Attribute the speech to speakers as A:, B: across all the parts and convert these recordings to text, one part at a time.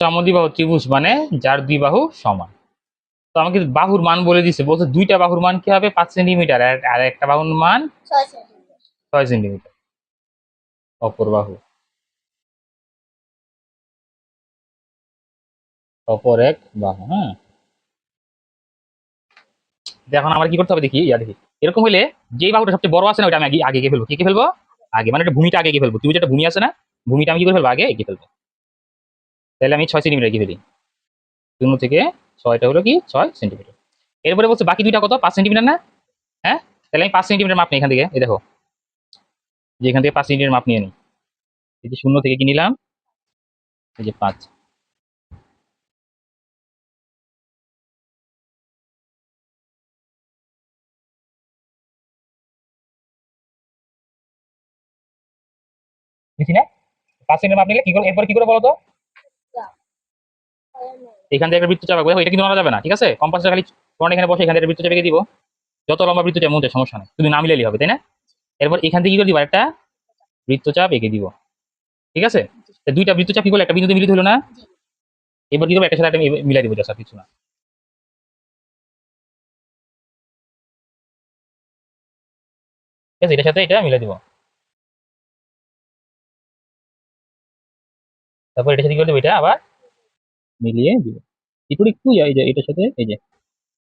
A: সমদ্বিবাহু ত্রিভুজ মানে যার দুই বাহু সমান। তো আমাকে বাহুর মান বলে দিছে, বলছে দুইটা বাহুর মান কি হবে 5 সেন্টিমিটার, আর একটা বাহুর মান 6 সেন্টিমিটার। অপর বাহু, অপর এক বাহু। হ্যাঁ, এখন আমার কি করতে হবে দেখি, দেখি এরকম হলে যেই বাহুটা সবচেয়ে বড় আছে না ওটা আমি আগে আগে এঁকে ফেলবো। কি ফেলবো? আগে, মানে এটা ভূমিটা আগে এঁকে ফেলবো। তুমি যেটা ভূমি আছে না, ভূমিটা আমি কি করে ফেলবো, আগে এঁকে ফেলবো। তাহলে আমি 6 সেন্টিমিটার এঁকে ফেলি। 0 থেকে 6টা হলো কি 6 সেন্টিমিটার। এরপরে বলছে বাকি দুইটা কত, 5 সেন্টিমিটার না? হ্যাঁ, তাহলে আমি 5 সেন্টিমিটার মাপ নিই এখান থেকে। এই দেখো, যে এখান থেকে 5 সেন্টিমিটার মাপ নিয়ে নিই। এই যে 0 থেকে কি নিলাম, এই যে 5। বুঝছি না? 5 সেন্টিমিটার মাপ নিলে কি করে, এরপর কি করে বলো তো? এখান থেকে একটা বৃত্তচাপ আঁকবো। দেখো এটা কিন্তু মারা যাবে না, ঠিক আছে? কম্পাসটা খালি তোমার এখানে বসে এখান থেকে একটা বৃত্তচাপ এঁকে দিব। যত লম্বা বৃত্তচাপ মধ্যে সমস্যা নেই, শুধু না মিলাইলেই হবে, তাই না? এরপর এখান থেকে কি করে দিব, একটা বৃত্তচাপ এঁকে দিব। ঠিক আছে? তো দুইটা বৃত্তচাপ কি করলে একটা বিন্দুতে মিলিত হলো না? এবার কি করবো, একটা সাথে একটা মিলাই দিব, জাস্ট আর কিছু না। ঠিক আছে, এটার সাথে এটা মিলাই দিব। তারপর এটার সাথে কি করে দেবো, এটা আবার মিলিয়ে দিব। একটু একটু এই যে এটার সাথে এই যে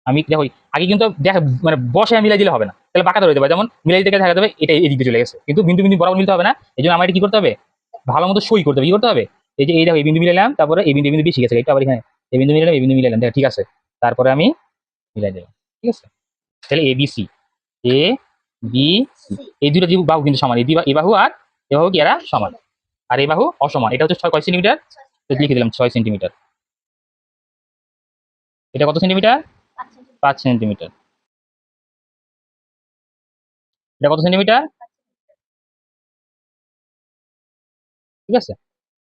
A: আমি দেখো আগে কিন্তু দেখা, মানে বসে মিলাই দিলে হবে না, তাহলে বাঁকা ধরে দেবে। যেমন মিলাই দিতে দেখা যাবে এটা এই দিকে চলে গেছে, কিন্তু বিন্দু বিন্দু বরাবর মিলতে হবে না। এই জন্য আমার এটা কি করতে হবে, ভালো মতো সই করতে হবে। কি করতে হবে, এই যে এই দেখো এই বিন্দু মিলাইলাম, তারপরে এই বিন্দু বেশি গেছে, এটা আবার এখানে এই বিন্দু মিলাইলাম, এই বিন্দু মিলাইলাম, দেখো ঠিক আছে। তারপরে আমি মিলাই দিলাম। ঠিক আছে, তাহলে A B C, A B C, এই দুটো যে বাহু কিন্তু সমান, এই বাহু আর এ বাহু কি এরা সমান, আর এই বাহু অসমান। এটা হচ্ছে 6 সেন্টিমিটার, তো লিখে দিলাম 6 সেন্টিমিটার। এটা কত সেন্টিমিটার? 5 সেন্টিমিটার। এটা কত সেন্টিমিটার? ঠিক আছে।